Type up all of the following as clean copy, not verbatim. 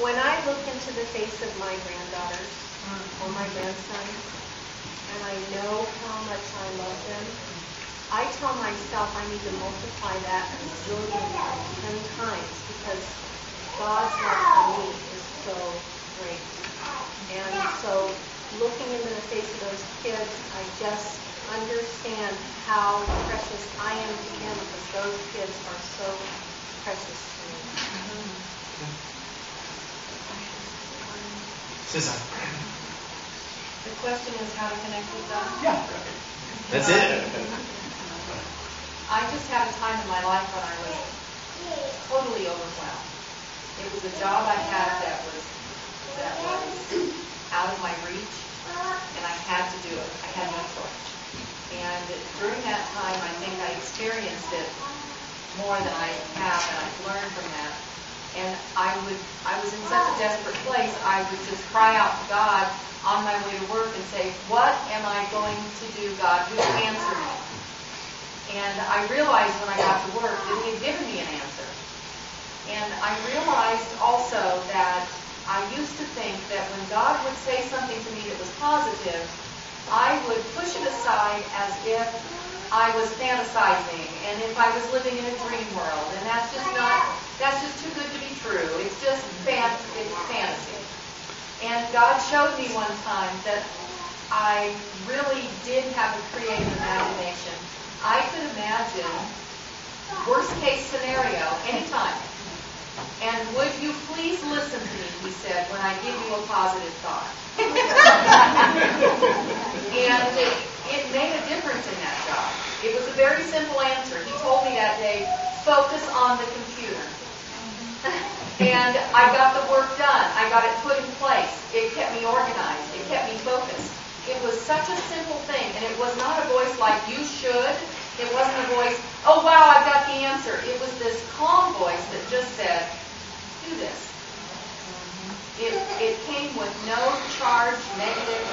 When I look into the face of my granddaughters or my grandsons, and I know how much I love them, I tell myself I need to multiply that a zillion times, 10 times, because God's love for me is so great. And so looking into the face of those kids, I just understand how precious I am to Him, because those kids are so precious to me. Susan. The question is how to connect with God? Yeah. That's it. I just had a time in my life when I was totally overwhelmed. It was a job I had that was out of my reach, and I had to do it. I had no choice. And during that time, I think I experienced it more than I have, and I've learned from that. And I was in such a desperate place, I would just cry out to God on my way to work and say, what am I going to do, God? Who will answer me? And I realized when I got to work that He had given me an answer. And I realized also that I used to think that when God would say something to me that was positive, I would push it aside as if I was fantasizing and if I was living in a dream world. And that's just too good to be true. It's just fantasy. And God showed me one time that I really did have a creative imagination. I could imagine worst case scenario anytime. And would you please listen to me, He said, when I give you a positive thought. And it made a difference in that job. It was a very simple answer. He told me that day, focus on the computer. And I got the work done. I got it put in place. It kept me organized. It kept me focused. It was such a simple thing, and it was not a voice like, you should. It wasn't a voice, oh, wow, I've got the answer. It was this calm voice that just said, do this. It came with no charged, negative,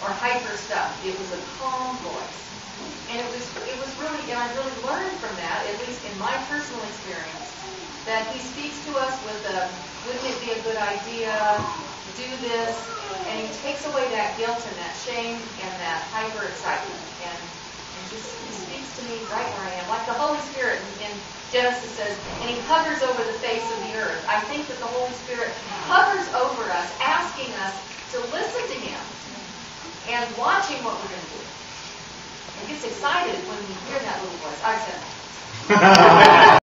or hyper stuff. It was a calm voice. And it was really, and I really learned from that, at least in my personal experience, that He speaks to us with a, wouldn't it be a good idea, do this, and He takes away that guilt and that shame and that hyper excitement. And just He speaks to me right where I am. Like the Holy Spirit in Genesis says, and He hovers over the face of the earth. I think that the Holy Spirit hovers over us, asking us to listen to Him and watching what we're going to do. And gets excited when we hear that little voice. I've said that.